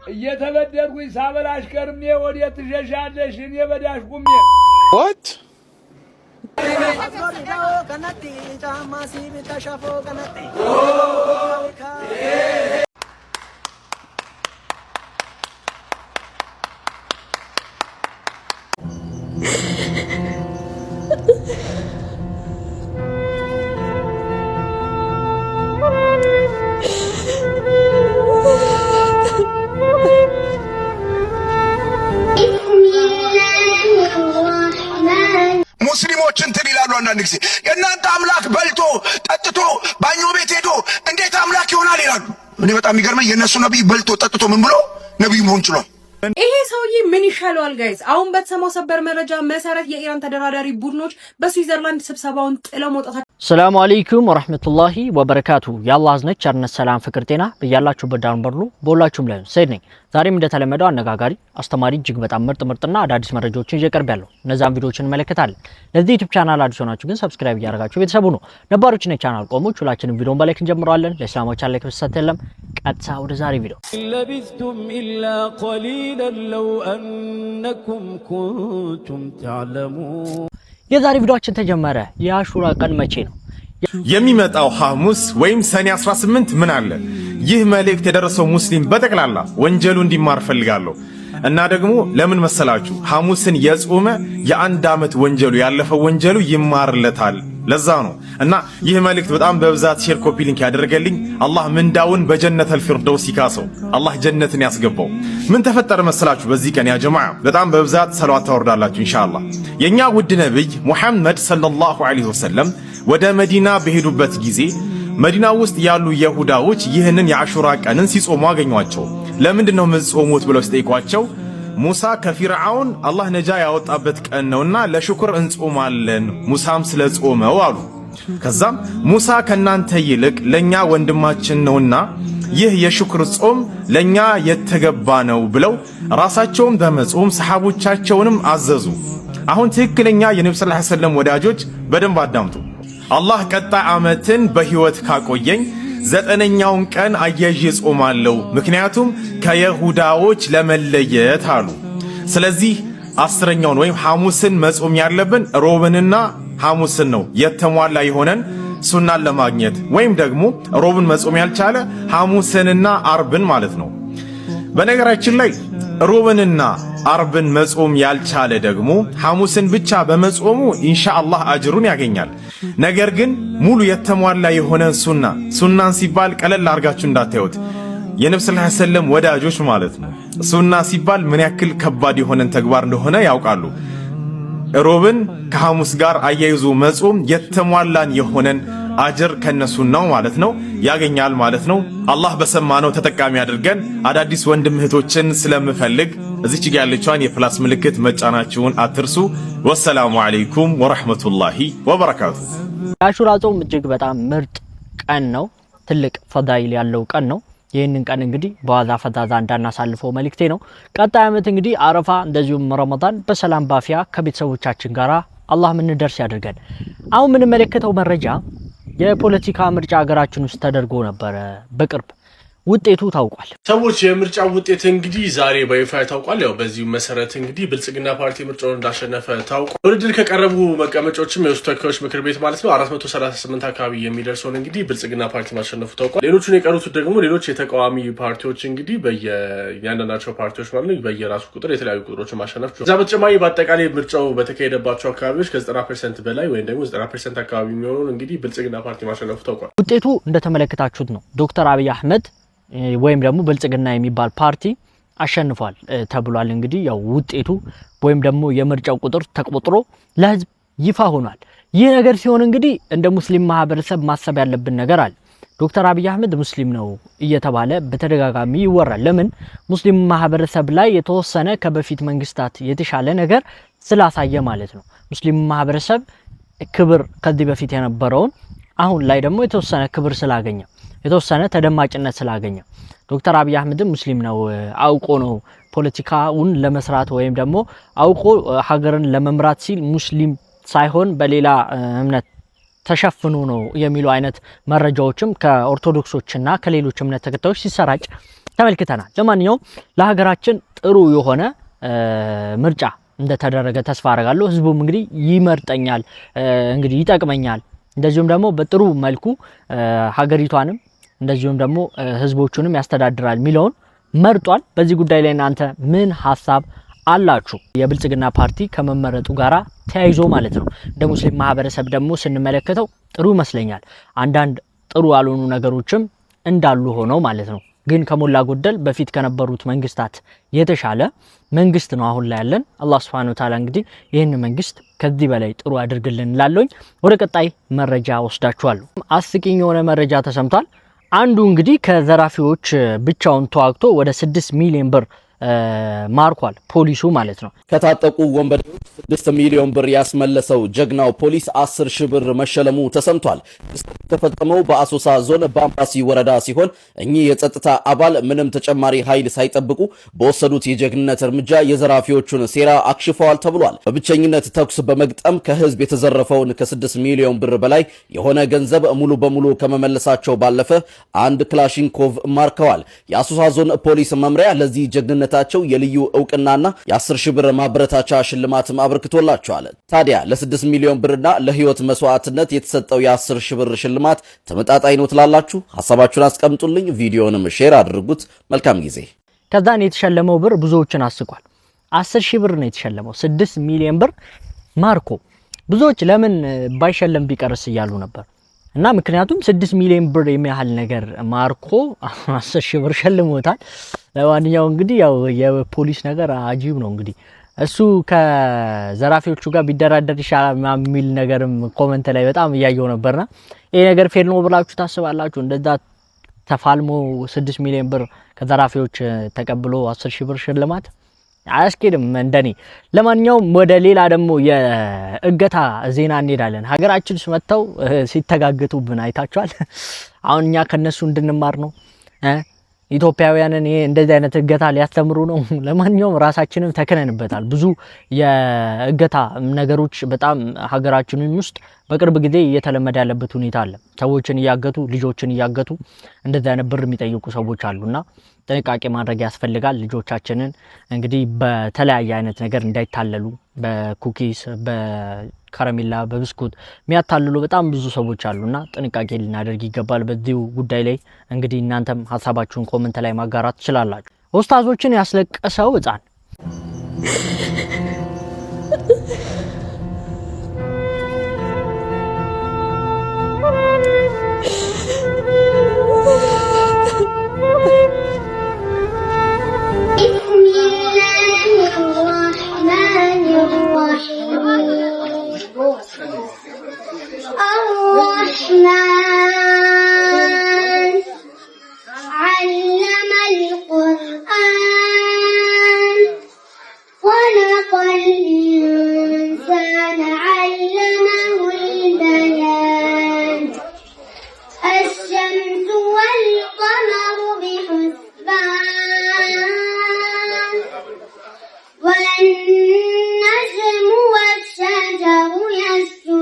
እየተበደልኩኝ ሳበላሽ ከርሜ ወዴት ትሸሻለሽ? እኔ በዳሽ ቁሜ What? ሙስሊሞችን ትል ይላሉ አንዳንድ ጊዜ የእናንተ አምላክ በልቶ ጠጥቶ ባኞ ቤት ሄዶ እንዴት አምላክ ይሆናል ይላሉ። እኔ በጣም የሚገርመኝ የእነሱ ነብይ በልቶ ጠጥቶ ምን ብሎ ነብይ መሆን ችሏል። ይሄ ሰውዬ ምን ይሻለዋል ጋይስ? አሁን በተሰማው ሰበር መረጃ መሰረት የኢራን ተደራዳሪ ቡድኖች በስዊዘርላንድ ስብሰባውን ጥለው መውጣታቸው። ሰላም አለይኩም ወራህመቱላሂ ወበረካቱ። የአላህ አዝነት ቸርነት ሰላም ፍቅር ጤና በያላችሁበት ዳር በርሉ በሁላችሁም ላይ ሰይድ ነኝ። ዛሬም እንደተለመደው አነጋጋሪ አስተማሪ እጅግ በጣም ምርጥና አዳዲስ መረጃዎችን እየቀርባለሁ። እነዛን ቪዲዮዎችን እንመለከታለን። ለዚህ ዩቲዩብ ቻናል አዲስ ሆናችሁ ግን ሰብስክራይብ እያደረጋችሁ ቤተሰቡ ነው። ነባሮች ነኝ ቻናል ቆሞች ሁላችንም ቪዲዮን በላይክ እንጀምራለን። ለእስላሞች ላይክ በሰት የለም። ቀጥታ ወደ ዛሬ ቪዲዮ ለቢስቱም ኢላ ቀሊላን ለው አንኩም ኩንቱም ተዕለሙን። የዛሬ ቪዲዮአችን ተጀመረ። የአሹራ ቀን መቼ ነው? የሚመጣው ሐሙስ ወይም ሰኔ 18 ምን አለ? ይህ መልእክት የደረሰው ሙስሊም በጠቅላላ ወንጀሉ እንዲማር ፈልጋለሁ። እና ደግሞ ለምን መሰላችሁ? ሐሙስን የጾመ የአንድ ዓመት ወንጀሉ ያለፈው ወንጀሉ ይማርለታል። ለዛ ነው እና ይህ መልእክት በጣም በብዛት ሼር ኮፒ ሊንክ ያደረገልኝ አላህ ምንዳውን በጀነተል ፊርደውስ ይካሰው። አላህ ጀነትን ያስገባው። ምን ተፈጠረ መሰላችሁ? በዚህ ቀን ያ ጀማዓ በጣም በብዛት ሰላዋት ታወርዳላችሁ ኢንሻአላህ። የኛ ውድ ነብይ ሙሐመድ ሰለላሁ ዐለይሂ ወሰለም ወደ መዲና በሄዱበት ጊዜ መዲና ውስጥ ያሉ ይሁዳዎች ይህንን የአሹራ ቀንን ሲጾሙ አገኟቸው። ለምንድን ነው የምትጾሙት ብለው ሲጠይቋቸው ሙሳ ከፊርዓውን አላህ ነጃ ያወጣበት ቀን ነውና ለሽኩር እንጾማለን ሙሳም ስለጾመው አሉ። ከዛም ሙሳ ከናንተ ይልቅ ለኛ ወንድማችን ነውና ይህ የሽኩር ጾም ለኛ የተገባ ነው ብለው ራሳቸውም በመጾም ሰሃቦቻቸውንም አዘዙ። አሁን ትክክለኛ የነብዩ ሰለላሁ ዐለይሂ ወሰለም ወዳጆች በደንብ አዳምጡ። አላህ ቀጣይ ዓመትን በህይወት ካቆየኝ 9ኛውን ቀን አያይዤ ጾማለሁ፣ ምክንያቱም ከይሁዳዎች ለመለየት አሉ። ስለዚህ 10ኛውን ወይም ሐሙስን መጾም ያለብን ሮብንና ሐሙስን ነው የተሟላ የሆነን ሱናን ለማግኘት። ወይም ደግሞ ሮብን መጾም ያልቻለ ሐሙስንና አርብን ማለት ነው። በነገራችን ላይ ሮብንና አርብን መጾም ያልቻለ ደግሞ ሐሙስን ብቻ በመጾሙ ኢንሻአላህ አጅሩን ያገኛል። ነገር ግን ሙሉ የተሟላ የሆነ ሱናን ሲባል ቀለል አድርጋችሁ እንዳታዩት። የነብዩ ሰለላሁ ዐለይሂ ወሰለም ወዳጆች ማለት ነው ሱና ሲባል ምን ያክል ከባድ የሆነን ተግባር እንደሆነ ያውቃሉ። ሮብን ከሐሙስ ጋር አያይዞ መጾም የተሟላን የሆነን አጅር ከነሱናው ማለት ነው ያገኛል ማለት ነው። አላህ በሰማነው ተጠቃሚ አድርገን። አዳዲስ ወንድም እህቶችን ስለምፈልግ እዚች ጋር ያለችዋን የፕላስ ምልክት መጫናችሁን አትርሱ። ወሰላሙ አለይኩም ወራህመቱላሂ ወበረካቱ። የአሹራ ጾም እጅግ በጣም ምርጥ ቀን ነው። ትልቅ ፈዳይል ያለው ቀን ነው። ይህንን ቀን እንግዲህ በዋዛ ፈዛዛ እንዳናሳልፈው መልእክቴ ነው። ቀጣይ ዓመት እንግዲህ አረፋ እንደዚሁም ረመዳን በሰላም ባፊያ ከቤተሰቦቻችን ጋር አላህ ምን ደርስ ያድርገን። አሁን ምን መለከተው መረጃ የፖለቲካ ምርጫ ሀገራችን ውስጥ ተደርጎ ነበር በቅርብ ውጤቱ ታውቋል። ሰዎች የምርጫው ውጤት እንግዲህ ዛሬ በይፋ ታውቋል። ያው በዚሁ መሰረት እንግዲህ ብልጽግና ፓርቲ ምርጫውን እንዳሸነፈ ታውቋል። ውድድር ከቀረቡ መቀመጫዎችም የውስጥ ተወካዮች ምክር ቤት ማለት ነው 438 አካባቢ የሚደርሰውን እንግዲህ ብልጽግና ፓርቲ ማሸነፉ ታውቋል። ሌሎቹን የቀሩት ደግሞ ሌሎች የተቃዋሚ ፓርቲዎች እንግዲህ በየአንዳንዳቸው ፓርቲዎች ማለት ነው በየራሱ ቁጥር የተለያዩ ቁጥሮችን ማሸነፍ ችሏል። እዛ በተጨማሪ በአጠቃላይ ምርጫው በተካሄደባቸው አካባቢዎች ከ90% በላይ ወይም ደግሞ 90% አካባቢ የሚሆነውን እንግዲህ ብልጽግና ፓርቲ ማሸነፉ ታውቋል። ውጤቱ እንደተመለከታችሁት ነው። ዶክተር አብይ አህመድ ወይም ደግሞ ብልጽግና የሚባል ፓርቲ አሸንፏል ተብሏል። እንግዲህ ያው ውጤቱ ወይም ደግሞ የምርጫው ቁጥር ተቆጥሮ ለህዝብ ይፋ ሆኗል። ይህ ነገር ሲሆን እንግዲህ እንደ ሙስሊም ማህበረሰብ ማሰብ ያለብን ነገር አለ። ዶክተር አብይ አህመድ ሙስሊም ነው እየተባለ በተደጋጋሚ ይወራል። ለምን? ሙስሊም ማህበረሰብ ላይ የተወሰነ ከበፊት መንግስታት የተሻለ ነገር ስላሳየ ማለት ነው። ሙስሊም ማህበረሰብ ክብር ከዚህ በፊት የነበረውን አሁን ላይ ደግሞ የተወሰነ ክብር ስላገኘ የተወሰነ ተደማጭነት ስላገኘ ዶክተር አብይ አህመድ ሙስሊም ነው አውቆ ነው ፖለቲካውን ለመስራት ወይም ደግሞ አውቆ ሀገርን ለመምራት ሲል ሙስሊም ሳይሆን በሌላ እምነት ተሸፍኖ ነው የሚሉ አይነት መረጃዎችም ከኦርቶዶክሶችና ከሌሎች እምነት ተከታዮች ሲሰራጭ ተመልክተናል። ለማንኛውም ለሀገራችን ጥሩ የሆነ ምርጫ እንደተደረገ ተስፋ አደርጋለሁ። ህዝቡም እንግዲህ ይመርጠኛል፣ እንግዲህ ይጠቅመኛል፣ እንደዚሁም ደግሞ በጥሩ መልኩ ሀገሪቷንም እንደዚሁም ደግሞ ህዝቦቹንም ያስተዳድራል ሚለውን መርጧል። በዚህ ጉዳይ ላይ እናንተ ምን ሐሳብ አላችሁ? የብልጽግና ፓርቲ ከመመረጡ ጋራ ተያይዞ ማለት ነው። እንደ ሙስሊም ማህበረሰብ ደግሞ ስንመለከተው ጥሩ ይመስለኛል። አንዳንድ ጥሩ ያልሆኑ ነገሮችም እንዳሉ ሆነው ማለት ነው። ግን ከሞላ ጎደል በፊት ከነበሩት መንግስታት የተሻለ መንግስት ነው አሁን ላይ ያለን። አላህ Subhanahu Wa Ta'ala እንግዲህ ይህን መንግስት ከዚህ በላይ ጥሩ አድርግልን እንላለኝ። ወደ ቀጣይ መረጃ ወስዳችኋለሁ። አስቂኝ የሆነ መረጃ ተሰምቷል። አንዱ እንግዲህ ከዘራፊዎች ብቻውን ተዋግቶ ወደ 6 ሚሊዮን ብር ማርኳል ፖሊሱ ማለት ነው። ከታጠቁ ወንበዴዎች 6 ሚሊዮን ብር ያስመለሰው ጀግናው ፖሊስ 10 ሺህ ብር መሸለሙ ተሰምቷል። ተፈጸመው በአሶሳ ዞን በአምባሲ ወረዳ ሲሆን እኚህ የጸጥታ አባል ምንም ተጨማሪ ኃይል ሳይጠብቁ በወሰዱት የጀግንነት እርምጃ የዘራፊዎቹን ሴራ አክሽፈዋል ተብሏል። በብቸኝነት ተኩስ በመግጠም ከህዝብ የተዘረፈውን ከ6 ሚሊዮን ብር በላይ የሆነ ገንዘብ ሙሉ በሙሉ ከመመለሳቸው ባለፈ አንድ ክላሽንኮቭ ማርከዋል። የአሶሳ ዞን ፖሊስ መምሪያ ለዚህ ጀግንነት ታቸው የልዩ ዕውቅናና የ10 ሺህ ብር ማበረታቻ ሽልማትም አበርክቶላቸዋል። ታዲያ ለ6 ሚሊዮን ብርና ለህይወት መስዋዕትነት የተሰጠው የ10 ሺህ ብር ሽልማት ተመጣጣኝ ነው ትላላችሁ? ሐሳባችሁን አስቀምጡልኝ። ቪዲዮንም ሼር አድርጉት። መልካም ጊዜ። ከዛን የተሸለመው ብር ብዙዎችን አስቋል። 10 ሺህ ብር ነው የተሸለመው፣ 6 ሚሊዮን ብር ማርኮ። ብዙዎች ለምን ባይሸለም ቢቀርስ እያሉ ነበር። እና ምክንያቱም 6 ሚሊዮን ብር የሚያህል ነገር ማርኮ 10 ሺህ ብር ሸልሞታል። ለማንኛውም እንግዲህ ያው የፖሊስ ነገር አጂብ ነው። እንግዲህ እሱ ከዘራፊዎቹ ጋር ቢደራደር ይሻላል የሚል ነገርም ኮሜንት ላይ በጣም እያየው ነበርና ይሄ ነገር ፌር ነው ብላችሁ ታስባላችሁ? እንደዛ ተፋልሞ 6 ሚሊዮን ብር ከዘራፊዎች ተቀብሎ 10 ሺህ ብር ሽልማት አያስኬድም እንደኔ። ለማንኛውም ወደ ሌላ ደግሞ የእገታ ዜና እንሄዳለን። ሀገራችን ውስጥ መጥተው ሲተጋገቱብን አይታችኋል። አሁን እኛ ከነሱ እንድንማር ነው ኢትዮጵያውያንን ይሄ እንደዚህ አይነት እገታ ሊያስተምሩ ነው። ለማንኛውም ራሳችንን ተከነንበታል። ብዙ የእገታ ነገሮች በጣም ሀገራችን ውስጥ በቅርብ ጊዜ እየተለመደ ያለበት ሁኔታ አለ። ሰዎችን እያገቱ ልጆችን እያገቱ እንደዚህ አይነት ብር የሚጠይቁ ሰዎች አሉና ጥንቃቄ ማድረግ ያስፈልጋል። ልጆቻችንን እንግዲህ በተለያየ አይነት ነገር እንዳይታለሉ በኩኪስ በከረሜላ በብስኩት የሚያታልሉ በጣም ብዙ ሰዎች አሉና ጥንቃቄ ልናደርግ ይገባል። በዚህ ጉዳይ ላይ እንግዲህ እናንተም ሐሳባችሁን ኮሜንት ላይ ማጋራት ትችላላችሁ። ኡስታዞችን ያስለቀሰው ህፃን والنجم والشجر يسجدان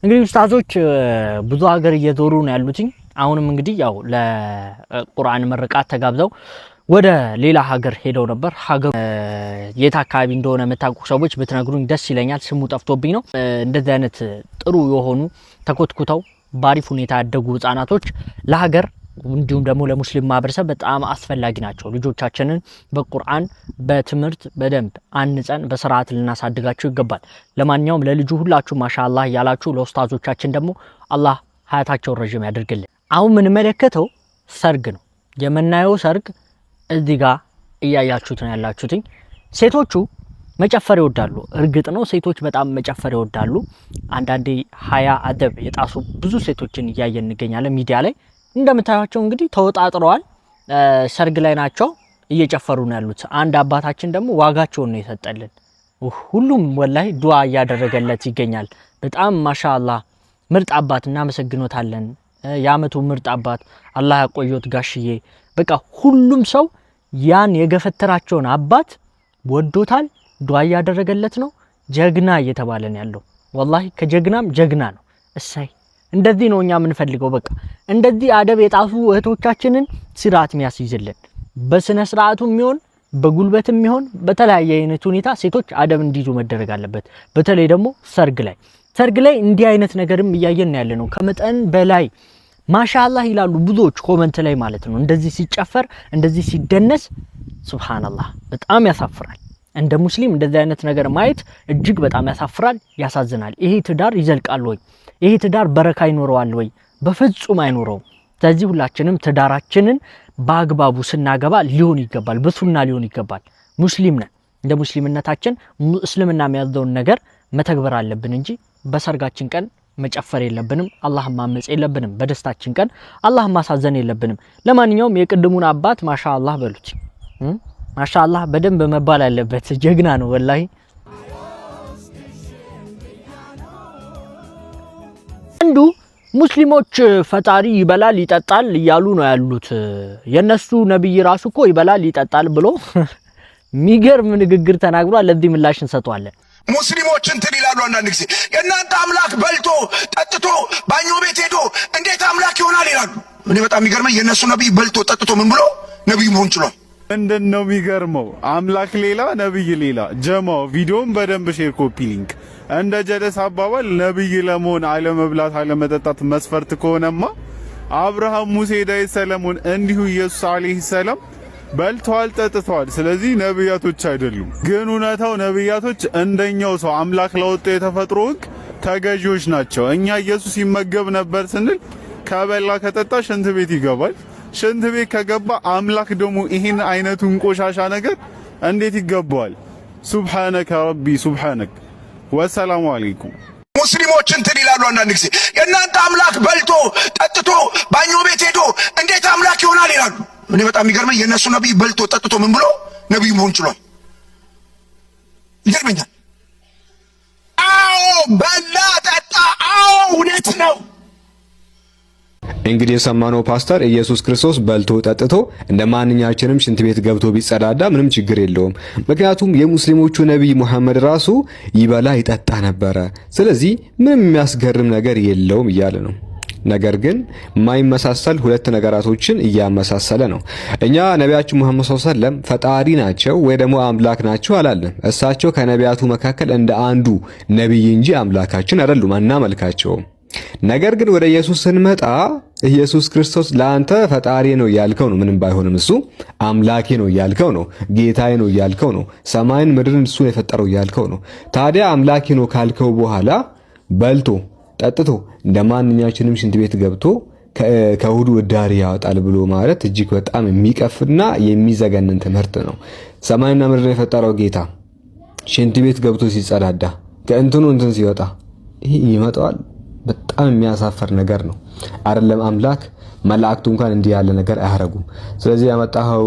እንግዲህ ኡስታዞች ብዙ ሀገር እየዞሩ ነው ያሉት። አሁንም እንግዲህ ያው ለቁርአን ምርቃት ተጋብዘው ወደ ሌላ ሀገር ሄደው ነበር። ሀገሩ የት አካባቢ እንደሆነ የምታውቁ ሰዎች ብትነግሩኝ ደስ ይለኛል። ስሙ ጠፍቶብኝ ነው። እንደዚህ አይነት ጥሩ የሆኑ ተኮትኩተው ባሪፍ ሁኔታ ያደጉ ህፃናቶች ለሀገር እንዲሁም ደግሞ ለሙስሊም ማህበረሰብ በጣም አስፈላጊ ናቸው። ልጆቻችንን በቁርአን በትምህርት በደንብ አንጸን በስርዓት ልናሳድጋቸው ይገባል። ለማንኛውም ለልጁ ሁላችሁ ማሻአላህ ያላችሁ፣ ለኡስታዞቻችን ደግሞ አላህ ሀያታቸውን ረጅም ያድርግልን። አሁን የምንመለከተው ሰርግ ነው። የምናየው ሰርግ እዚህ ጋር እያያችሁት ነው ያላችሁት። ሴቶቹ መጨፈር ይወዳሉ። እርግጥ ነው ሴቶች በጣም መጨፈር ይወዳሉ። አንዳንዴ ሀያ አደብ የጣሱ ብዙ ሴቶችን እያየን እንገኛለን ሚዲያ ላይ። እንደምታዩቸው እንግዲህ ተወጣጥረዋል፣ ሰርግ ላይ ናቸው፣ እየጨፈሩ ነው ያሉት። አንድ አባታችን ደግሞ ዋጋቸውን ነው የሰጠልን። ሁሉም ወላሂ ዱዓ እያደረገለት ይገኛል። በጣም ማሻአላህ ምርጥ አባት፣ እናመሰግኖታለን። የአመቱ ምርጥ አባት አላህ ያቆየት ጋሽዬ። በቃ ሁሉም ሰው ያን የገፈተራቸውን አባት ወዶታል፣ ዱዓ እያደረገለት ነው። ጀግና እየተባለ ነው ያለው። ወላሂ ከጀግናም ጀግና ነው። እሳይ እንደዚህ ነው እኛ የምንፈልገው። በቃ እንደዚህ አደብ የጣፉ እህቶቻችንን ስርዓት የሚያስይዝልን በስነ ስርዓቱም ይሁን በጉልበትም ይሁን በተለያየ አይነት ሁኔታ ሴቶች አደብ እንዲይዙ መደረግ አለበት። በተለይ ደግሞ ሰርግ ላይ እንዲህ አይነት ነገርም እያየን ያለ ነው። ከመጠን በላይ ማሻአላህ ይላሉ ብዙዎች ኮመንት ላይ ማለት ነው። እንደዚህ ሲጨፈር እንደዚህ ሲደነስ ሱብሃንአላህ በጣም ያሳፍራል። እንደ ሙስሊም እንደዚህ አይነት ነገር ማየት እጅግ በጣም ያሳፍራል፣ ያሳዝናል። ይሄ ትዳር ይዘልቃል ወይ? ይሄ ትዳር በረካ ይኖረዋል ወይ? በፍጹም አይኖረውም። ስለዚህ ሁላችንም ትዳራችንን በአግባቡ ስናገባ ሊሆን ይገባል፣ በሱና ሊሆን ይገባል። ሙስሊም ነን። እንደ ሙስሊምነታችን እስልምና የሚያዘውን ነገር መተግበር አለብን እንጂ በሰርጋችን ቀን መጨፈር የለብንም። አላህን ማመጽ የለብንም። በደስታችን ቀን አላህን ማሳዘን የለብንም። ለማንኛውም የቅድሙን አባት ማሻአላህ በሉት። ማሻአላህ በደንብ መባል አለበት። ጀግና ነው ወላሂ። አንዱ ሙስሊሞች ፈጣሪ ይበላል ይጠጣል እያሉ ነው ያሉት። የነሱ ነብይ ራሱ እኮ ይበላል ይጠጣል ብሎ ሚገርም ንግግር ተናግሯል። ለዚህ ምላሽ እንሰጣለን። ሙስሊሞች እንትን ይላሉ አንዳንድ ጊዜ የእናንተ አምላክ በልቶ ጠጥቶ ባኞ ቤት ሄዶ እንዴት አምላክ ይሆናል ይላሉ። እኔ በጣም የሚገርመኝ የእነሱ ነብይ በልቶ ጠጥቶ ምን ብሎ ነብይ መሆን ችሏል። ምንድነው የሚገርመው? አምላክ ሌላ ነብይ ሌላ። ጀማው ቪዲዮን በደንብ ሼር፣ ኮፒ ሊንክ። እንደ ጀለስ አባባል ነብይ ለመሆን አለመብላት አለመጠጣት መስፈርት ከሆነማ አብርሃም፣ ሙሴ፣ ዳዊት፣ ሰለሞን እንዲሁ ኢየሱስ አለይሂ ሰላም በልተዋል ጠጥተዋል። ስለዚህ ነብያቶች አይደሉም። ግን እውነታው ነብያቶች እንደኛው ሰው አምላክ ላወጣው የተፈጥሮ ሕግ ተገዢዎች ናቸው። እኛ ኢየሱስ ይመገብ ነበር ስንል ከበላ ከጠጣ ሽንት ቤት ይገባል። ሽንት ቤት ከገባ አምላክ ደግሞ ይሄን አይነቱን ቆሻሻ ነገር እንዴት ይገባዋል? ሱብሃነከ ረቢ ሱብሃነክ። ወሰላሙ አለይኩም። ሙስሊሞች እንትን ይላሉ አንዳንድ ጊዜ የእናንተ አምላክ በልቶ ጠጥቶ ባኞ ቤት ሄዶ እንዴት አምላክ ይሆናል ይላሉ። እኔ በጣም የሚገርመኝ የእነሱ ነብይ በልቶ ጠጥቶ ምን ብሎ ነብይ መሆን ችሏል። ይገርመኛል። አዎ በላ ጠጣ፣ አዎ እውነት ነው። እንግዲህ የሰማነው ፓስተር ኢየሱስ ክርስቶስ በልቶ ጠጥቶ እንደ ማንኛችንም ሽንት ቤት ገብቶ ቢጸዳዳ ምንም ችግር የለውም። ምክንያቱም የሙስሊሞቹ ነብይ ሙሐመድ ራሱ ይበላ ይጠጣ ነበረ። ስለዚህ ምንም የሚያስገርም ነገር የለውም እያለ ነው። ነገር ግን የማይመሳሰል ሁለት ነገራቶችን እያመሳሰለ ነው። እኛ ነቢያችን ሙሐመድ ሰለላሁ ዐለይሂ ወሰለም ፈጣሪ ናቸው ወይ ደግሞ አምላክ ናቸው አላለም። እሳቸው ከነቢያቱ መካከል እንደ አንዱ ነብይ እንጂ አምላካችን አይደሉም፣ አናመልካቸውም። ነገር ግን ወደ ኢየሱስ ስንመጣ ኢየሱስ ክርስቶስ ለአንተ ፈጣሪ ነው ያልከው ነው፣ ምንም ባይሆንም እሱ አምላኬ ነው ያልከው ነው፣ ጌታዬ ነው ያልከው ነው፣ ሰማይን ምድርን እሱ የፈጠረው ያልከው ነው። ታዲያ አምላኬ ነው ካልከው በኋላ በልቶ ጠጥቶ እንደ ማንኛችንም ሽንት ቤት ገብቶ ከሁዱ እዳሪ ያወጣል ብሎ ማለት እጅግ በጣም የሚቀፍና የሚዘገንን ትምህርት ነው። ሰማይና ምድርን የፈጠረው ጌታ ሽንት ቤት ገብቶ ሲጸዳዳ ከእንትኑ እንትን ሲወጣ ይሄ ይመጣዋል። በጣም የሚያሳፈር ነገር ነው። አይደለም አምላክ መላእክቱ እንኳን እንዲህ ያለ ነገር አያረጉም። ስለዚህ ያመጣው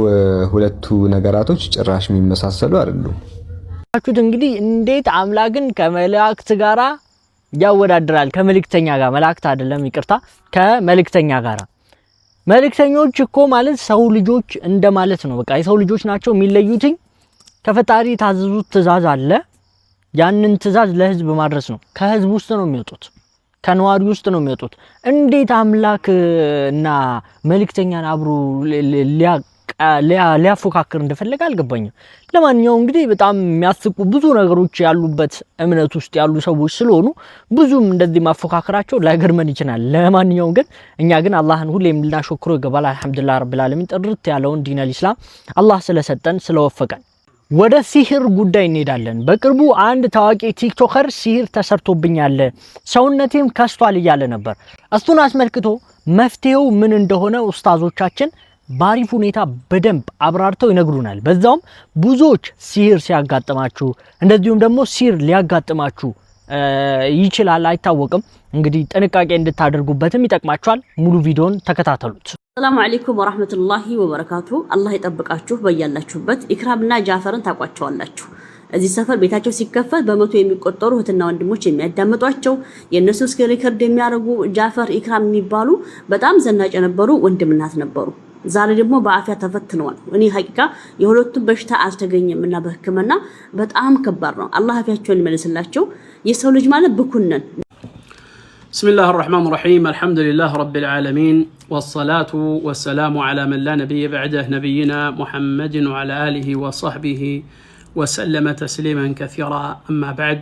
ሁለቱ ነገራቶች ጭራሽ የሚመሳሰሉ አይደሉም። እንግዲህ እንዴት አምላክን ከመላእክት ጋራ ያወዳድራል? ከመልእክተኛ ጋር መላእክት አይደለም ይቅርታ፣ ከመልእክተኛ ጋራ። መልእክተኞች እኮ ማለት ሰው ልጆች እንደማለት ነው። በቃ የሰው ልጆች ናቸው። የሚለዩትኝ ከፈጣሪ ታዘዙት ትእዛዝ አለ። ያንን ትእዛዝ ለህዝብ ማድረስ ነው። ከህዝብ ውስጥ ነው የሚወጡት። ከነዋሪ ውስጥ ነው የሚወጡት። እንዴት አምላክ እና መልእክተኛን አብሮ ሊያፎካክር እንደፈለገ አልገባኝም። ለማንኛውም እንግዲህ በጣም የሚያስቁ ብዙ ነገሮች ያሉበት እምነት ውስጥ ያሉ ሰዎች ስለሆኑ ብዙም እንደዚህ ማፎካከራቸው ላይገርመን ይችላል። ለማንኛውም ግን እኛ ግን አላህን ሁሌም ልናሾክረው ይገባል። አልহামዱሊላህ ረብል ዓለሚን ጥርት ያለውን ዲነል ኢስላም አላህ ስለሰጠን ስለወፈቀን ወደ ሲህር ጉዳይ እንሄዳለን። በቅርቡ አንድ ታዋቂ ቲክቶከር ሲህር ተሰርቶብኛል ሰውነቴም ከስቷል እያለ ነበር። እሱን አስመልክቶ መፍትሄው ምን እንደሆነ ኡስታዞቻችን ባሪፍ ሁኔታ በደንብ አብራርተው ይነግሩናል። በዛውም ብዙዎች ሲህር ሲያጋጥማችሁ እንደዚሁም ደግሞ ሲህር ሊያጋጥማችሁ ይችላል አይታወቅም። እንግዲህ ጥንቃቄ እንድታደርጉበትም ይጠቅማችኋል። ሙሉ ቪዲዮን ተከታተሉት። ሰላም አለይኩም ወራህመቱላሂ ወበረካቱ። አላህ ይጠብቃችሁ በያላችሁበት። ኢክራምና ጃፈርን ታቋቸዋላችሁ። እዚህ ሰፈር ቤታቸው ሲከፈት በመቶ የሚቆጠሩ እህትና ወንድሞች የሚያዳምጧቸው የነሱ ስክሪን ሪከርድ የሚያደርጉ ጃፈር ኢክራም የሚባሉ በጣም ዘናጭ የነበሩ ወንድምናት ነበሩ። ዛሬ ደግሞ በአፊያ ተፈትነዋል። እኔ ሐቂቃ የሁለቱም በሽታ አልተገኘም እና በህክምና በጣም ከባድ ነው። አላህ አፊያቸውን ይመልስላቸው። የሰው ልጅ ማለት ብኩነን بسم الله الرحمن الرحيم الحمد لله رب العالمين والصلاة والسلام على من لا نبي بعده نبينا محمد وعلى آله وصحبه وسلم تسليما كثيرا أما بعد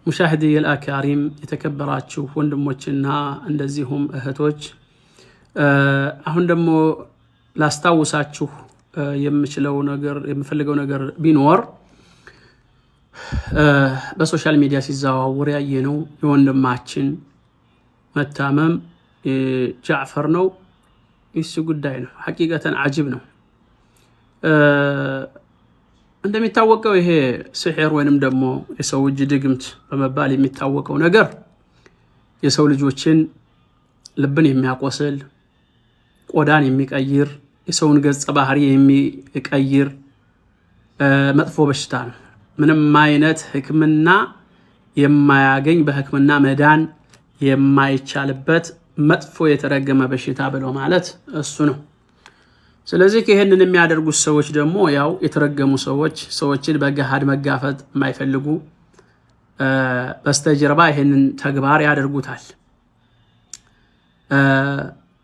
مشاهدي الأكارم يتكبراتشو وندموچنا اندزيهم اهتوج አሁን ደግሞ ላስታውሳችሁ የምፈልገው ነገር ቢኖር በሶሻል ሚዲያ ሲዘዋወር ያየነው የወንድማችን መታመም ጃዕፈር ነው። እሱ ጉዳይ ነው ሐቂቀተን አጅብ ነው። እንደሚታወቀው ይሄ ሲህር ወይንም ደግሞ የሰው እጅ ድግምት በመባል የሚታወቀው ነገር የሰው ልጆችን ልብን የሚያቆስል ቆዳን የሚቀይር የሰውን ገጽ ባህሪ የሚቀይር መጥፎ በሽታ ነው። ምንም አይነት ህክምና የማያገኝ በህክምና መዳን የማይቻልበት መጥፎ የተረገመ በሽታ ብለው ማለት እሱ ነው። ስለዚህ ይሄንን የሚያደርጉት ሰዎች ደግሞ ያው የተረገሙ ሰዎችን በገሃድ መጋፈጥ የማይፈልጉ በስተጀርባ ይሄንን ተግባር ያደርጉታል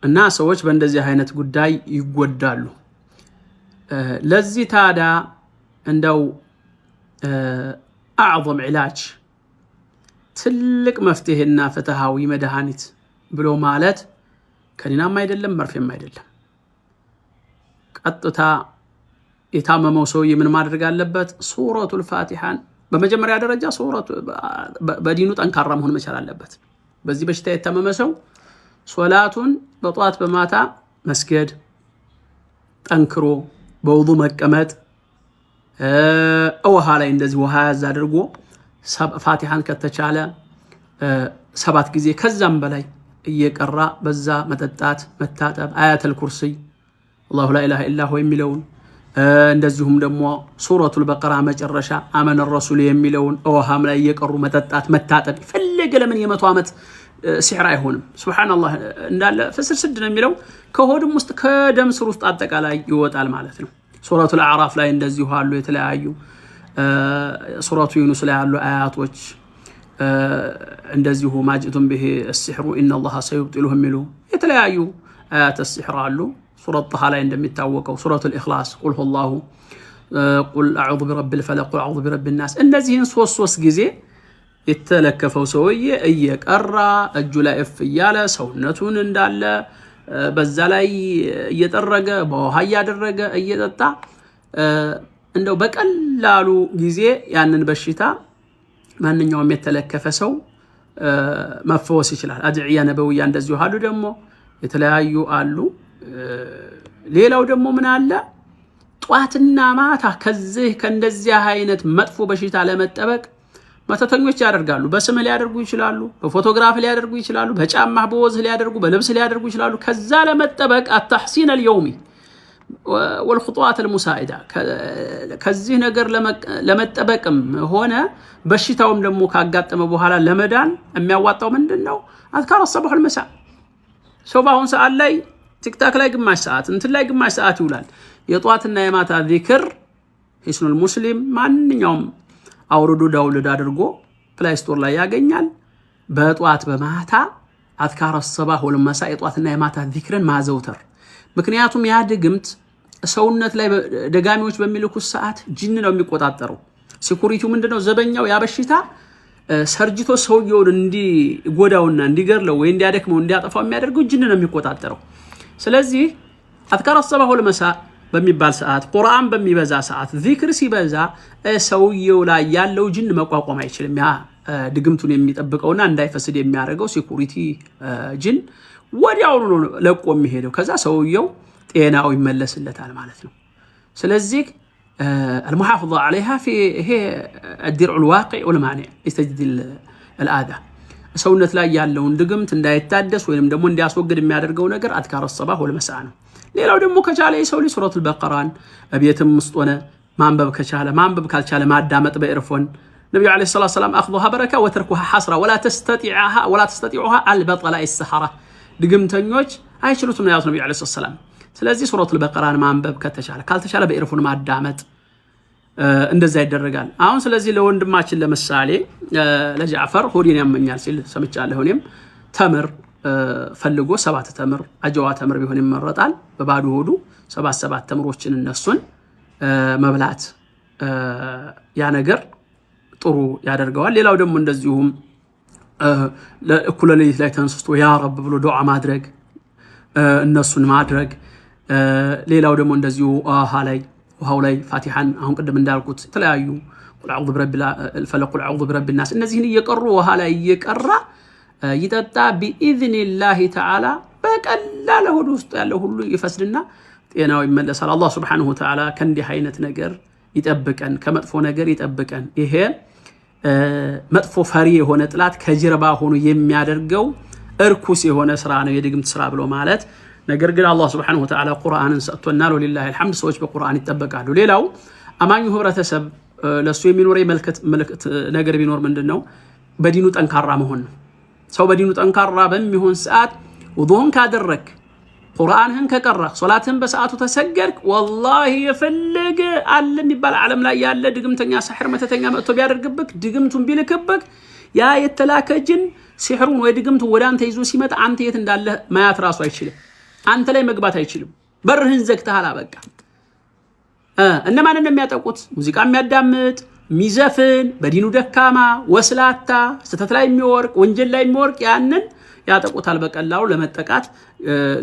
እና ሰዎች በእንደዚህ አይነት ጉዳይ ይጎዳሉ። ለዚህ ታዲያ እንደው አዕظም ዒላጅ ትልቅ መፍትሄና ፍትሃዊ መድኃኒት ብሎ ማለት ከኒናም አይደለም መርፌም አይደለም። ቀጥታ የታመመው ሰው ምን ማድረግ አለበት? ሱረቱል ፋቲሃን በመጀመሪያ ደረጃ ሱረቱ በዲኑ ጠንካራ መሆን መቻል አለበት። በዚህ በሽታ የታመመ ሰው ሶላቱን በጧት በማታ መስገድ፣ ጠንክሮ በውዱ መቀመጥ፣ ውሃ ላይ እንደዚህ ውሃ ያዝ አድርጎ ፋቲሃን ከተቻለ 7 ጊዜ ከዛም በላይ እየቀራ በዛ መጠጣት፣ መታጠብ፣ አያተል ኩርሲይ አላሁ ላ ኢላሃ ኢላ ሁ የሚለውን እንደዚሁም ደግሞ ሱረቱል በቀራ መጨረሻ አመነ ረሱል የሚለውን ውሃም ላይ እየቀሩ መጠጣት፣ መታጠብ። ፈለገ ለምን የ100 ዓመት ሲሕር አይሆንም። ሱብሃንአላህ እንዳለ ፍስር ስድ ነው የሚለው ከሆድም ውስጥ ከደም ስር ውስጥ አጠቃላይ ይወጣል ማለት ነው። ሱረቱል አዕራፍ ላይ እንደዚሁ አሉ የተለያዩ ሱረቱ ዩኑስ ላይ ያሉ አያቶች እንደዚሁ ማጅቱን به السحر ان الله سيبطله የሚሉ የተለያዩ አያት السحر አሉ። ሱረቱ ጣሃ ላይ እንደሚታወቀው ሱረቱል ኢኽላስ ቁል ሁወላሁ ቁል አዑዙ ቢረቢል ፈለቅ ቁል አዑዙ ቢረቢን ናስ እነዚህን 3 ጊዜ የተለከፈው ሰውዬ እየቀራ እጁ ላይ እፍ እያለ ሰውነቱን እንዳለ በዛ ላይ እየጠረገ በውሃ ያደረገ እየጠጣ እንደው በቀላሉ ጊዜ ያንን በሽታ ማንኛውም የተለከፈ ሰው መፈወስ ይችላል። አድዕያ ነበውያ እንደዚሁ አሉ ደግሞ የተለያዩ አሉ። ሌላው ደግሞ ምን አለ? ጧትና ማታ ከእንደዚህ አይነት መጥፎ በሽታ ለመጠበቅ መተተኞች ያደርጋሉ። በስም ሊያደርጉ ይችላሉ፣ በፎቶግራፍ ሊያደርጉ ይችላሉ፣ በጫማ በወዝ ሊያደርጉ፣ በልብስ ሊያደርጉ ይችላሉ። ከዛ ለመጠበቅ التحصين اليومي والخطوات المساعده ከዚህ ነገር ለመጠበቅም ሆነ በሽታውም ደግሞ ካጋጠመ በኋላ ለመዳን የሚያዋጣው ምንድነው? አዝካር الصباح والمساء። ሶባሁን ሰዓት ላይ ቲክታክ ላይ ግማሽ ሰዓት እንትን ላይ ግማሽ ሰዓት ይውላል። የጧትና የማታ ዚክር ሂስኑል ሙስሊም ማንኛውም አውርዶ ዳውንሎድ አድርጎ ፕሌይ ስቶር ላይ ያገኛል። በጧት በማታ አዝካረ ሰባህ ወልመሳ የጧትና የማታ ዚክርን ማዘውተር። ምክንያቱም ያ ድግምት ሰውነት ላይ ደጋሚዎች በሚልኩት ሰዓት ጂን ነው የሚቆጣጠረው። ሴኩሪቲው ምንድነው? ዘበኛው ያበሽታ ሰርጅቶ ሰውየውን እንዲጎዳውና እንዲገርለው ወይ እንዲያደክመው እንዲያጠፋው የሚያደርገው ጂን ነው የሚቆጣጠረው። ስለዚህ አዝካረ ሰባህ ወልመሳ በሚባል ሰዓት ቁርአን በሚበዛ ሰዓት ዚክር ሲበዛ ሰውየው ላይ ያለው ጂን መቋቋም አይችልም። ያ ድግምቱን የሚጠብቀውና እንዳይፈስድ የሚያደርገው ሴኩሪቲ ጂን ወዲያውኑ ነው ለቆ የሚሄደው። ከዛ ሰውየው ጤናው ይመለስለታል ማለት ነው። ስለዚህ المحافظة عليها في هي الدرع الواقع والمانع يستجد الآذى ሰውነት ላይ ያለውን ድግምት እንዳይታደስ ወይንም ደግሞ እንዲያስወግድ የሚያደርገው ነገር አዝካረ ሰባህ ወልመሳ ነው። ሌላው ደግሞ ከቻለ የሰው ልጅ ሱረቱል በቀራን በቤትም ውስጥ ሆነ ማንበብ ከቻለ ማንበብ ካልቻለ ማዳመጥ በኤርፎን ነብዩ አለይሂ ሰላቱ ሰላም አخذها بركه وتركها حسره ولا تستطيعها البطلاء السحره ድግምተኞች አይችሉትም ነው ያሉት ነብዩ አለይሂ ሰላም። ስለዚህ ሱረቱል በቀራን ማንበብ ከተቻለ ካልተቻለ በኤርፎን ማዳመጥ እንደዛ ይደረጋል። አሁን ስለዚህ ለወንድማችን ለምሳሌ ለጃፈር ሆዴን ያመኛል ሲል ሰምቻለሁ። እኔም ተምር ፈልጎ 7 ተምር አጀዋ ተምር ቢሆን ይመረጣል። በባዶ ሆዱ 7 ተምሮችን እነሱን መብላት ያ ነገር ጥሩ ያደርገዋል። ሌላው ደግሞ እንደዚሁም ለእኩለ ሌሊት ላይ ተንስቶ ያ ረብ ብሎ ዱዓ ማድረግ እነሱን ማድረግ። ሌላው ደግሞ እንደዚሁ ውሃው ላይ ፋቲሃን አሁን ቅድም እንዳልኩት የተለያዩ ቁል አዑዙ ቢረቢል ፈለቅ ቁል አዑዙ ቢረቢን ናስ እነዚህን እየቀሩ ውሃ ላይ እየቀራ ይጠጣ ቢኢዝኒላሂ ተዓላ በቀላል ሆድ ውስጥ ያለው ሁሉ ይፈስድና ጤናው ይመለሳል። አላህ ሱብሓነሁ ወተዓላ ከእንዲህ አይነት ነገር ይጠብቀን፣ ከመጥፎ ነገር ይጠብቀን። ይሄ መጥፎ ፈሪ የሆነ ጥላት ከጀርባ ሆኖ የሚያደርገው እርኩስ የሆነ ስራ ነው የድግምት ስራ ብሎ ማለት። ነገር ግን አላህ ሱብሓነሁ ወተዓላ ቁርአንን ሰጥቶናል። ወሊላሂ አልሐምድ ሰዎች በቁርአን ይጠበቃሉ። ሌላው አማኙ ህብረተሰብ ለሱ የሚኖረው መልእክት ነገር ቢኖር ምንድነው? በዲኑ ጠንካራ መሆን ነው። ሰው በዲኑ ጠንካራ በሚሆን ሰዓት ውዱህን ካደረክ ቁርአንህን ከቀራህ ሶላትህን በሰዓቱ ተሰገድክ ወላሂ የፈለገ አለ የሚባል ዓለም ላይ ያለ ድግምተኛ ሲሕር መተተኛ መጥቶ ቢያደርግብክ ድግምቱን ቢልክብክ ያ የተላከ ጅን ሲሕሩን ወይ ድግምቱን ወደ አንተ ይዞ ሲመጣ አንተ የት እንዳለ ማያት ራሱ አይችልም። አንተ ላይ መግባት አይችልም። በርህን ዘግተሃል። በቃ እነማንን የሚያጠቁት? ሙዚቃ የሚያዳምጥ ሚዘፍን፣ በዲኑ ደካማ ወስላታ፣ ስተት ላይ የሚወርቅ ወንጀል ላይ የሚወርቅ ያንን ያጠቁታል። በቀላሉ ለመጠቃት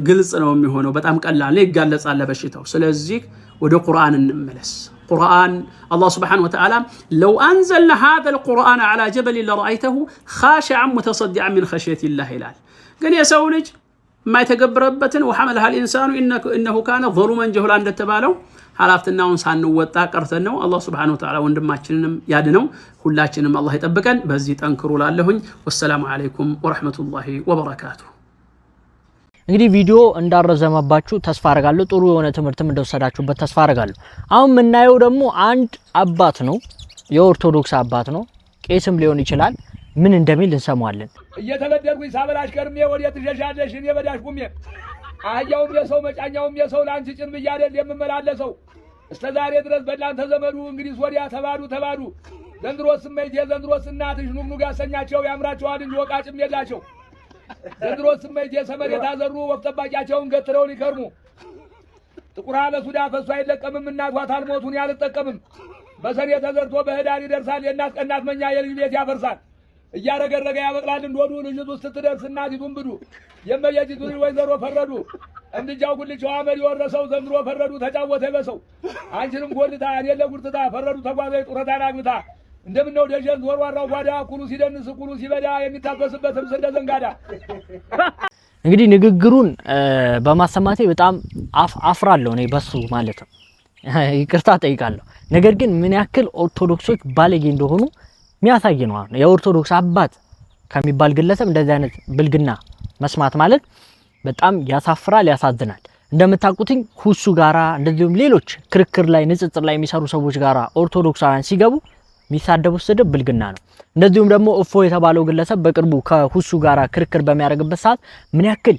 ግልጽ ነው የሚሆነው። በጣም ቀላል ነው፣ ይጋለጻል ለበሽታው። ስለዚህ ወደ ቁርአን እንመለስ። ቁርአን አላህ Subhanahu Wa Ta'ala لو أنزلنا هذا القرآن على جبل لرأيته خاشعا متصدعا من خشية الله ይላል። ግን የሰው ልጅ የማይተገብረበትን وحملها الإنسان إنه كان ظلوما جهولا እንደተባለው ሐላፍትናውን ሳንወጣ ቀርተን ነው። አላህ Subhanahu Wa Ta'ala ወንድማችንንም ያድነው፣ ሁላችንም አላህ ይጠብቀን። በዚህ ጠንክሩ ላለሁኝ። ወሰላሙ አለይኩም ወራህመቱላሂ ወበረካቱ። እንግዲህ ቪዲዮ እንዳረዘመባችሁ ተስፋ አረጋለሁ። ጥሩ የሆነ ትምህርትም እንደወሰዳችሁበት ተስፋ አረጋለሁ። አሁን የምናየው ደግሞ አንድ አባት ነው፣ የኦርቶዶክስ አባት ነው፣ ቄስም ሊሆን ይችላል። ምን እንደሚል እንሰማዋለን። እየተበደልኩኝ ሳበላሽ ከርሜ ወዴት ትሸሻለሽ? እኔ በዳሽ ቁሜ አህያውም የሰው መጫኛውም የሰው ላንቺ ጭን ብያደል የምመላለሰው እስከ ዛሬ ድረስ በእናንተ ዘመዱ እንግዲህ ወዲያ ተባዱ ዘንድሮስ ስሜት የዘንድሮስ እናትሽ ኑግኑግ ያሰኛቸው ያምራቸዋል እንጂ ወቃጭም የላቸው። ዘንድሮስ ስሜት የሰመር የታዘሩ ወፍ ጠባቂያቸውን ገትረው ሊከርሙ ጥቁር አመት ሱዳ ፈሱ አይለቀምም። እናቷ ታልሞቱን ያልጠቀምም በሰኔ ተዘርቶ በህዳር ይደርሳል። የእናት ቀናት መኛ የልጅ ቤት ያፈርሳል። እያረገረገ ያበቅላል እንዶዱ ልጅቱ ስትደርስ እናቲቱን ብዱ የመየጂቱን ወይዘሮ ፈረዱ እንድጃው ጉልቻው አመድ የወረሰው ዘንድሮ ፈረዱ ተጫወተ በሰው አንቺንም ጎልታ እኔለ ጉርትታ ፈረዱ ተጓዘ ጡረታን አግብታ እንደምነው ደጀን ዞርዋራው ጓዳ ኩሉ ሲደንስ ኩሉ ሲበዳ የሚታፈስበትም ስለ ዘንጋዳ። እንግዲህ ንግግሩን በማሰማቴ በጣም አፍራለሁ እኔ በሱ ማለት ነው። ይቅርታ ጠይቃለሁ። ነገር ግን ምን ያክል ኦርቶዶክሶች ባለጌ እንደሆኑ የሚያሳይ ነው። የኦርቶዶክስ አባት ከሚባል ግለሰብ እንደዚህ አይነት ብልግና መስማት ማለት በጣም ያሳፍራል፣ ያሳዝናል። እንደምታውቁትኝ ሁሱ ጋራ እንደዚሁም ሌሎች ክርክር ላይ ንጽጽር ላይ የሚሰሩ ሰዎች ጋራ ኦርቶዶክሳውያን ሲገቡ የሚሳደቡት ስድብ ብልግና ነው። እንደዚሁም ደግሞ እፎ የተባለው ግለሰብ በቅርቡ ከሁሱ ጋራ ክርክር በሚያደርግበት ሰዓት ምን ያክል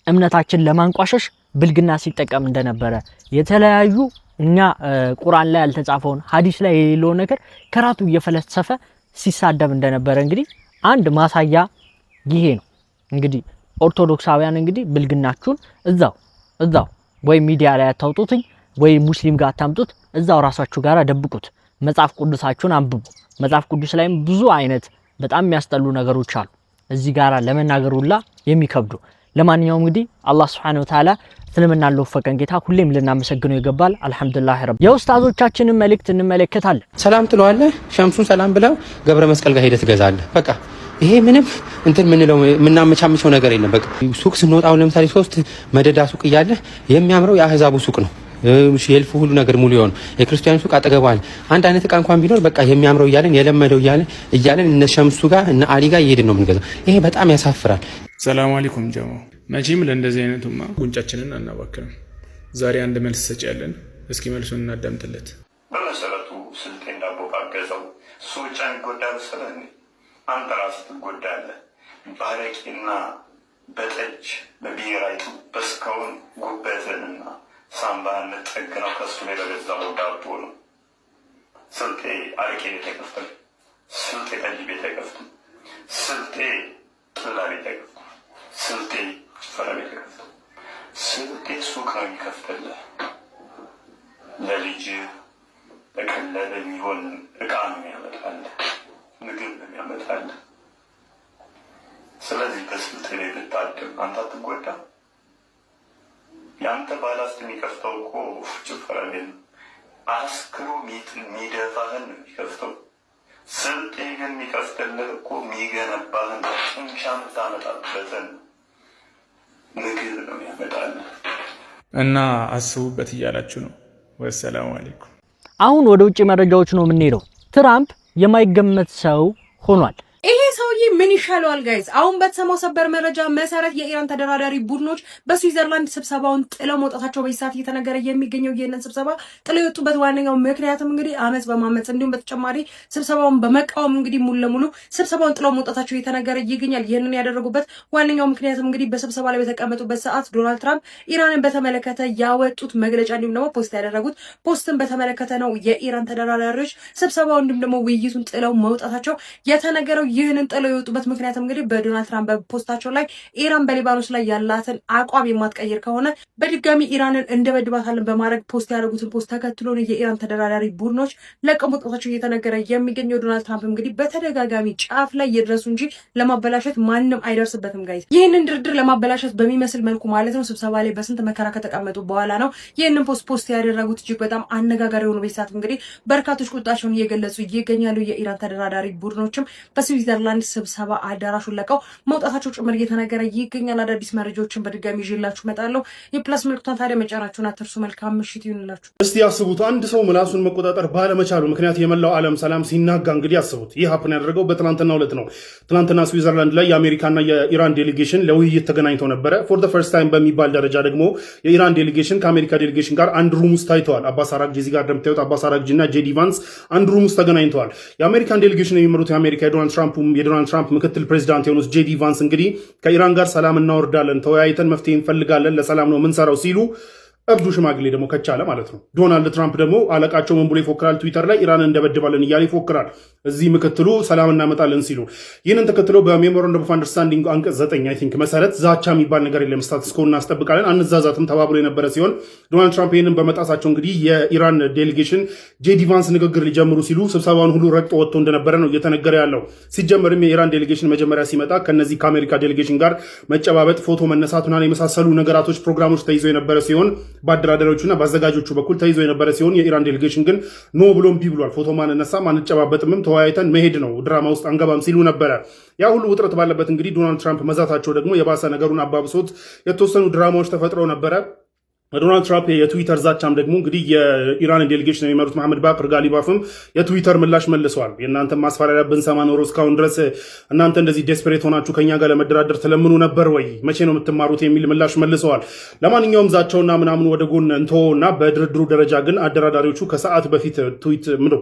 እምነታችን ለማንቋሸሽ ብልግና ሲጠቀም እንደነበረ የተለያዩ እኛ ቁርአን ላይ ያልተጻፈውን ሐዲስ ላይ የሌለውን ነገር ከራቱ እየፈለሰፈ ሲሳደብ እንደነበረ እንግዲህ አንድ ማሳያ ይሄ ነው እንግዲህ ኦርቶዶክሳውያን እንግዲህ ብልግናችሁን እዛው ወይ ሚዲያ ላይ አታውጡትኝ ወይ ሙስሊም ጋር አታምጡት፣ እዛው ራሳችሁ ጋር ደብቁት። መጽሐፍ ቅዱሳችሁን አንብቡ። መጽሐፍ ቅዱስ ላይም ብዙ አይነት በጣም የሚያስጠሉ ነገሮች አሉ እዚህ ጋር ለመናገር ሁላ የሚከብዱ። ለማንኛውም እንግዲህ አላህ Subhanahu Wa Ta'ala እስልምና ለወፈቀን ጌታ ሁሌም ልናመሰግነው ይገባል። አልহামዱሊላህ ረብ። የኡስታዞቻችንን መልእክት እንመለከታለን። ሰላም ትለዋለህ፣ ሸምሱን ሰላም ብለው ገብረ መስቀል ጋር ሄደህ ትገዛለህ። በቃ ይሄ ምንም እንትን ምንለው ምናመቻምቸው ነገር የለም። በቃ ሱቅ ስንወጣው ለምሳሌ 3 መደዳ ሱቅ እያለ የሚያምረው የአህዛቡ ሱቅ ነው። ሼልፉ ሁሉ ነገር ሙሉ ይሆን የክርስቲያኑ ሱቅ አጠገባል አንድ አይነት እቃ እንኳን ቢኖር በቃ የሚያምረው እያለን የለመደው እያለን እነ ሸምሱ ጋር እነ አሊ ጋር እየሄድን ነው የምንገዛው። ይሄ በጣም ያሳፍራል። ሰላም አለይኩም ጀማው። መቼም ለእንደዚህ አይነቱማ ጉንጫችንን አናባክንም። ዛሬ አንድ መልስ ሰጪ ያለን፣ እስኪ መልሱን እናዳምጥለት። በመሰረቱ ስልጤ እንዳቦቃገዘው እሱ ብቻ የሚጎዳ መሰለህ? አንተ ራስህ ትጎዳለህ። ባረቂና በጠጅ በቢራ በስካውን ጉበትንና ሳምባን ጠግነው ከሱ ላይ በገዛው ዳቦ ነው። ስልጤ አረቄ ቤት አይከፍትም። ስልጤ ጠጅ ቤት አይከፍትም። ስልጤ ጥላ ቤት አይከፍትም። ስልጤ ጭፈራ ቤት አይከፍትም። ስልጤ ሱቅ ነው የሚከፍትልህ። ለልጅ ለቀለብ የሚሆን እቃ ነው የሚያመጣልህ፣ ምግብ ነው የሚያመጣልህ። ስለዚህ በስልጤ ላይ ብታድም አንተ አትጎዳም። ያንተ ባላስት የሚከፍተው እኮ ጭፈራ ቤት ነው። አስክሮ ሚደፋህን ነው የሚከፍተው። ስልጤ ግን የሚከፍትልህ እኮ የሚገነባህን ጥንሻ የምታመጣበትን ምግብ ነው የሚያመጣልህ። እና አስቡበት እያላችሁ ነው። ወሰላሙ አለይኩም። አሁን ወደ ውጭ መረጃዎች ነው የምንሄደው። ትራምፕ የማይገመት ሰው ሆኗል። ይሄ ሰውዬ ምን ይሻለዋል ጋይስ? አሁን በተሰማው ሰበር መረጃ መሰረት የኢራን ተደራዳሪ ቡድኖች በስዊዘርላንድ ስብሰባውን ጥለው መውጣታቸው በሰዓት እየተነገረ የሚገኘው ይህንን ስብሰባ ጥለው የወጡበት ዋነኛው ምክንያትም እንግዲህ አመጽ በማመጽ እንዲሁም በተጨማሪ ስብሰባውን በመቃወም እንግዲህ ሙሉ ለሙሉ ስብሰባውን ጥለው መውጣታቸው እየተነገረ ይገኛል። ይህንን ያደረጉበት ዋነኛው ምክንያትም እንግዲህ በስብሰባ ላይ በተቀመጡበት ሰዓት ዶናልድ ትራምፕ ኢራንን በተመለከተ ያወጡት መግለጫ እንዲሁም ደግሞ ፖስት ያደረጉት ፖስትን በተመለከተ ነው። የኢራን ተደራዳሪዎች ስብሰባው እንዲሁም ደግሞ ውይይቱን ጥለው መውጣታቸው የተነገረው። ይህንን ጥለው የወጡበት ምክንያት እንግዲህ በዶናልድ ትራምፕ በፖስታቸው ላይ ኢራን በሊባኖስ ላይ ያላትን አቋም የማትቀይር ከሆነ በድጋሚ ኢራንን እንደበድባታለን በማድረግ ፖስት ያደረጉትን ፖስት ተከትሎ የኢራን ተደራዳሪ ቡድኖች ለቀው መውጣታቸው እየተነገረ የሚገኘው። ዶናልድ ትራምፕ እንግዲህ በተደጋጋሚ ጫፍ ላይ የደረሱ እንጂ ለማበላሸት ማንም አይደርስበትም ጋይስ። ይህንን ድርድር ለማበላሸት በሚመስል መልኩ ማለት ነው ስብሰባ ላይ በስንት መከራ ከተቀመጡ በኋላ ነው ይህንን ፖስት ያደረጉት። እጅግ በጣም አነጋጋሪ የሆኑ በሰዓት እንግዲህ በርካቶች ቁጣቸውን እየገለጹ ይገኛሉ። የኢራን ተደራዳሪ ቡድኖችም በስዊዘርላንድ ስብሰባ አዳራሹን ለቀው መውጣታቸው ጭምር እየተነገረ ይገኛል። አዳዲስ መረጃዎችን በድጋሚ ይዤላችሁ እመጣለሁ። የፕላስ ምልክቱን ታዲያ መጫናችሁን አትርሱ። መልካም ምሽት ይሁንላችሁ። እስቲ አስቡት፣ አንድ ሰው ምላሱን መቆጣጠር ባለመቻሉ ምክንያት የመላው ዓለም ሰላም ሲናጋ እንግዲህ አስቡት። ይህ ሀፕን ያደረገው በትናንትናው ዕለት ነው። ትናንትና ስዊዘርላንድ ላይ የአሜሪካና የኢራን ዴሌጌሽን ለውይይት ተገናኝተው ነበረ። ፎር ዘ ፈርስት ታይም በሚባል ደረጃ ደግሞ የኢራን ዴሌጌሽን ከአሜሪካ ዴሌጌሽን ጋር አንድ ሩም ውስጥ ታይተዋል። አባስ አራግጂ እዚህ ጋር እንደምታዩት አባስ አራግጂ እና ጄዲ ቫንስ አንድ ሩም ውስጥ ተገናኝተዋል። የአሜሪካን ዴሌጌሽን የሚመሩት የአሜሪካ የዶናልድ ትራምፕ ምክትል ፕሬዚዳንት የሆኑት ጄዲ ቫንስ እንግዲህ ከኢራን ጋር ሰላም እናወርዳለን፣ ተወያይተን መፍትሄ እንፈልጋለን፣ ለሰላም ነው ምንሰራው ሲሉ እብዱ ሽማግሌ ደግሞ ከቻለ ማለት ነው። ዶናልድ ትራምፕ ደግሞ አለቃቸው ምን ብሎ ይፎክራል? ትዊተር ላይ ኢራን እንደበድባለን እያለ ይፎክራል። እዚህ ምክትሉ ሰላም እናመጣለን ሲሉ ይህንን ተከትሎ በሜሞራንደም ኦፍ አንደርስታንዲንግ አንቀጽ 9 አይ ቲንክ መሰረት ዛቻ የሚባል ነገር የለም፣ ስታትስ ኮ እናስጠብቃለን አንዛዛትም ተባብሎ የነበረ ሲሆን ዶናልድ ትራምፕ ይህንን በመጣሳቸው እንግዲህ የኢራን ዴሌጌሽን ጄዲ ቫንስ ንግግር ሊጀምሩ ሲሉ ስብሰባውን ሁሉ ረግጦ ወጥቶ እንደነበረ ነው እየተነገረ ያለው። ሲጀመርም የኢራን ዴሌጌሽን መጀመሪያ ሲመጣ ከነዚህ ከአሜሪካ ዴሌጌሽን ጋር መጨባበጥ፣ ፎቶ መነሳቱና የመሳሰሉ ነገራቶች ፕሮግራሞች ተይዞ የነበረ ሲሆን በአደራዳሪዎቹና በአዘጋጆቹ በኩል ተይዞ የነበረ ሲሆን የኢራን ዴሌጌሽን ግን ኖ ብሎ እምቢ ብሏል። ፎቶ ማንነሳም አንጨባበጥምም፣ ተወያይተን መሄድ ነው፣ ድራማ ውስጥ አንገባም ሲሉ ነበረ። ያ ሁሉ ውጥረት ባለበት እንግዲህ ዶናልድ ትራምፕ መዛታቸው ደግሞ የባሰ ነገሩን አባብሶት የተወሰኑ ድራማዎች ተፈጥረው ነበረ። ዶናልድ ትራምፕ የትዊተር ዛቻም ደግሞ እንግዲህ የኢራን ዴሌጌሽን የሚመሩት መሐመድ ባቅር ጋሊባፍም የትዊተር ምላሽ መልሰዋል። የእናንተ ማስፈራሪያ ብንሰማ ኖሮ እስካሁን ድረስ እናንተ እንደዚህ ዴስፐሬት ሆናችሁ ከኛ ጋር ለመደራደር ትለምኑ ነበር ወይ? መቼ ነው የምትማሩት? የሚል ምላሽ መልሰዋል። ለማንኛውም ዛቻውና ምናምን ወደ ጎን እንተውና በድርድሩ ደረጃ ግን አደራዳሪዎቹ ከሰዓት በፊት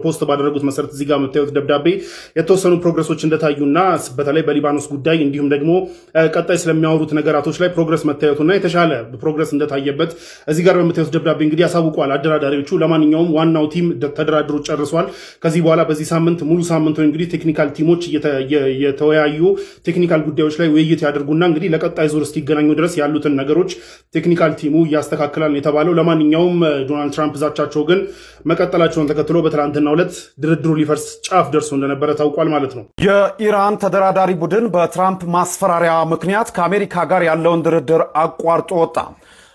ፖስት ባደረጉት መሰረት እዚህ ጋር የምታዩት ደብዳቤ የተወሰኑ ፕሮግረሶች እንደታዩና በተለይ በሊባኖስ ጉዳይ እንዲሁም ደግሞ ቀጣይ ስለሚያወሩት ነገራቶች ላይ ፕሮግረስ መታየቱና የተሻለ ፕሮግረስ እንደታየበት እዚህ ጋር በምታዩት ደብዳቤ እንግዲህ ያሳውቋል አደራዳሪዎቹ። ለማንኛውም ዋናው ቲም ተደራድሮ ጨርሷል። ከዚህ በኋላ በዚህ ሳምንት ሙሉ ሳምንት እንግዲህ ቴክኒካል ቲሞች የተወያዩ ቴክኒካል ጉዳዮች ላይ ውይይት ያደርጉና እንግዲህ ለቀጣይ ዙር እስኪገናኙ ድረስ ያሉትን ነገሮች ቴክኒካል ቲሙ ያስተካክላል የተባለው። ለማንኛውም ዶናልድ ትራምፕ ዛቻቸው ግን መቀጠላቸውን ተከትሎ በትናንትናው ዕለት ድርድሩ ሊፈርስ ጫፍ ደርሶ እንደነበረ ታውቋል ማለት ነው። የኢራን ተደራዳሪ ቡድን በትራምፕ ማስፈራሪያ ምክንያት ከአሜሪካ ጋር ያለውን ድርድር አቋርጦ ወጣ።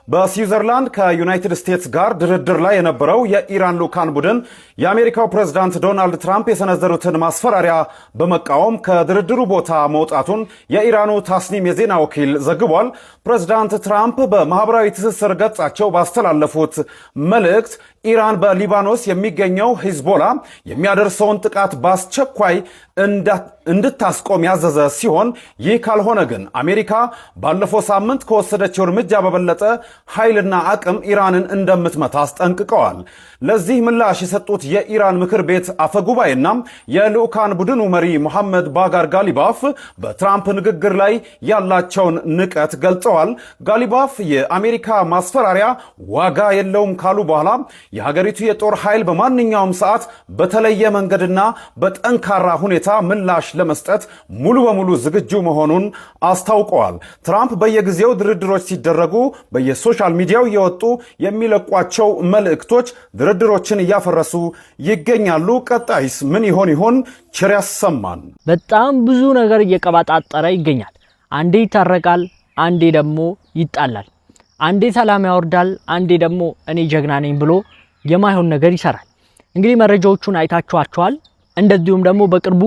በስዊዘርላንድ ከዩናይትድ ስቴትስ ጋር ድርድር ላይ የነበረው የኢራን ልዑካን ቡድን የአሜሪካው ፕሬዝዳንት ዶናልድ ትራምፕ የሰነዘሩትን ማስፈራሪያ በመቃወም ከድርድሩ ቦታ መውጣቱን የኢራኑ ታስኒም የዜና ወኪል ዘግቧል። ፕሬዝዳንት ትራምፕ በማህበራዊ ትስስር ገጻቸው ባስተላለፉት መልእክት ኢራን በሊባኖስ የሚገኘው ሂዝቦላ የሚያደርሰውን ጥቃት በአስቸኳይ እንድታስቆም ያዘዘ ሲሆን ይህ ካልሆነ ግን አሜሪካ ባለፈው ሳምንት ከወሰደችው እርምጃ በበለጠ ኃይልና አቅም ኢራንን እንደምትመታ አስጠንቅቀዋል። ለዚህ ምላሽ የሰጡት የኢራን ምክር ቤት አፈጉባኤና የልዑካን ቡድኑ መሪ መሐመድ ባጋር ጋሊባፍ በትራምፕ ንግግር ላይ ያላቸውን ንቀት ገልጸዋል። ጋሊባፍ የአሜሪካ ማስፈራሪያ ዋጋ የለውም ካሉ በኋላ የሀገሪቱ የጦር ኃይል በማንኛውም ሰዓት በተለየ መንገድና በጠንካራ ሁኔታ ምላሽ ለመስጠት ሙሉ በሙሉ ዝግጁ መሆኑን አስታውቀዋል። ትራምፕ በየጊዜው ድርድሮች ሲደረጉ በየሶሻል ሚዲያው የወጡ የሚለቋቸው መልእክቶች ድርድሮችን እያፈረሱ ይገኛሉ። ቀጣይስ ምን ይሆን? ቸር ያሰማን። በጣም ብዙ ነገር እየቀባጣጠረ ይገኛል። አንዴ ይታረቃል፣ አንዴ ደግሞ ይጣላል። አንዴ ሰላም ያወርዳል፣ አንዴ ደግሞ እኔ ጀግና ነኝ ብሎ የማይሆን ነገር ይሰራል። እንግዲህ መረጃዎቹን አይታችኋቸዋል። እንደዚሁም ደግሞ በቅርቡ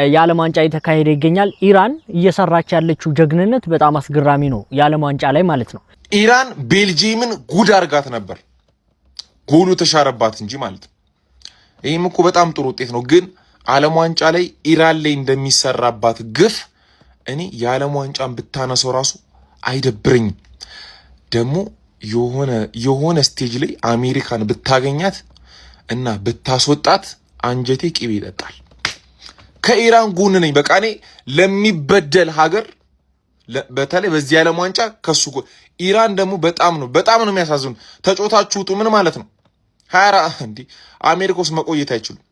የዓለም ዋንጫ እየተካሄደ ይገኛል። ኢራን እየሰራች ያለችው ጀግንነት በጣም አስገራሚ ነው። የዓለም ዋንጫ ላይ ማለት ነው። ኢራን ቤልጂየምን ጉድ አርጋት ነበር። ጎሉ ተሻረባት እንጂ ማለት ነው። ይህም እኮ በጣም ጥሩ ውጤት ነው። ግን ዓለም ዋንጫ ላይ ኢራን ላይ እንደሚሰራባት ግፍ እኔ የዓለም ዋንጫን ብታነሰው ራሱ አይደብረኝም። ደግሞ የሆነ ስቴጅ ላይ አሜሪካን ብታገኛት እና ብታስወጣት አንጀቴ ቅቤ ይጠጣል። ከኢራን ጎን ነኝ። በቃ እኔ ለሚበደል ሀገር በተለይ በዚህ ዓለም ዋንጫ ከሱ ኢራን ደግሞ በጣም ነው የሚያሳዝኑ። ተጫውታችሁ ውጡ ምን ማለት ነው? 24 እንዴ አሜሪካ ውስጥ መቆየት አይችሉም።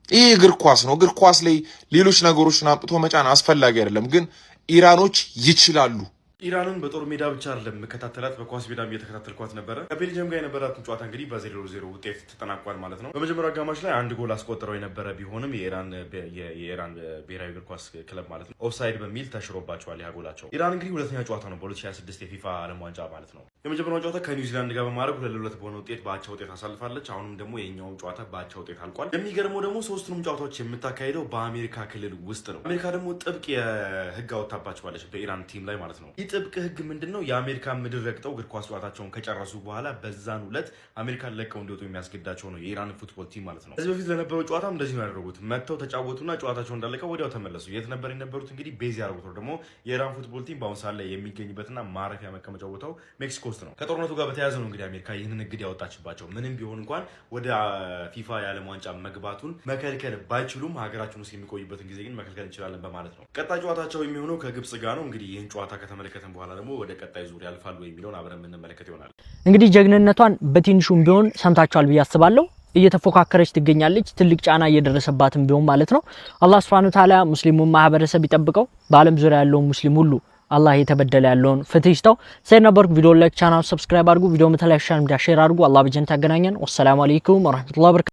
ይሄ እግር ኳስ ነው። እግር ኳስ ላይ ሌሎች ነገሮችን አምጥቶ መጫን አስፈላጊ አይደለም። ግን ኢራኖች ይችላሉ። ኢራንን በጦር ሜዳ ብቻ አይደለም መከታተላት፣ በኳስ ሜዳም እየተከታተልኳት ነበረ። ከቤልጅየም ጋር የነበራትን ጨዋታ እንግዲህ በ0-0 ውጤት ተጠናቋል ማለት ነው። በመጀመሪያው አጋማሽ ላይ አንድ ጎል አስቆጥረው የነበረ ቢሆንም የኢራን ብሔራዊ እግር ኳስ ክለብ ማለት ነው ኦፍሳይድ በሚል ተሽሮባቸዋል ያ ጎላቸው። ኢራን እንግዲህ ሁለተኛ ጨዋታ ነው በ2026 የፊፋ ዓለም ዋንጫ ማለት ነው። የመጀመሪያው ጨዋታ ከኒውዚላንድ ጋር በማድረግ 2-2 በሆነ ውጤት በአቻ ውጤት አሳልፋለች። አሁንም ደግሞ የኛው ጨዋታ በአቻ ውጤት አልቋል። የሚገርመው ደግሞ ሶስቱንም ጨዋታዎች የምታካሄደው በአሜሪካ ክልል ውስጥ ነው። አሜሪካ ደግሞ ጥብቅ የህግ አወጣባቸዋለች በኢራን ቲም ላይ ማለት ነው። ይህ ጥብቅ ህግ ምንድነው? የአሜሪካን ምድር ረግጠው እግር ኳስ ጨዋታቸውን ከጨረሱ በኋላ በዛን ዕለት አሜሪካን ለቀው እንዲወጡ የሚያስገዳቸው ነው የኢራን ፉትቦል ቲም ማለት ነው። ከዚህ በፊት ለነበረው ጨዋታም እንደዚህ ነው ያደረጉት። መጥተው ተጫወቱና ጨዋታቸው እንዳለቀ ወዲያው ተመለሱ። የት ነበር የነበሩት? እንግዲህ ቤዝ ያደረጉት ደግሞ የኢራን ፉትቦል ቲም በአሁን ሰዓት ላይ የሚገኝበትና ማረፊያ መቀመጫ ቦታው ሜክሲኮ ውስጥ ነው። ከጦርነቱ ጋር በተያያዘ ነው እንግዲህ አሜሪካ ይህንን እግድ ያወጣችባቸው። ምንም ቢሆን እንኳን ወደ ፊፋ የዓለም ዋንጫ መግባቱን መከልከል ባይችሉም ሀገራችን ውስጥ የሚቆይበትን ጊዜ ግን መከልከል እንችላለን በማለት ነው። ቀጣይ ጨዋታቸው የሚሆነው ከግብጽ ጋር ነው። እንግዲህ ይህን ጨዋታ ከተመለከተን በኋላ ደግሞ ወደ ቀጣይ ዙር ያልፋሉ የሚለውን አብረን የምንመለከት ይሆናል። እንግዲህ ጀግንነቷን በትንሹም ቢሆን ሰምታችኋል ብዬ አስባለሁ። እየተፎካከረች ትገኛለች። ትልቅ ጫና እየደረሰባትም ቢሆን ማለት ነው። አላህ Subhanahu Wa Ta'ala ሙስሊሙን ማህበረሰብ ይጠብቀው። በአለም ዙሪያ ያለው ሙስሊም ሁሉ አላህ የተበደለ ያለውን ፍትህ ይስጠው። ሰይነበርክ ቪዲዮ ላይክ፣ ቻናል ሰብስክራይብ አድርጉ። ቪዲዮ መተላሽ ሼር አድርጉ። አላህ በጀነት ያገናኘን። ወሰላሙ አለይኩም ወራህመቱላሂ ወበረካቱ።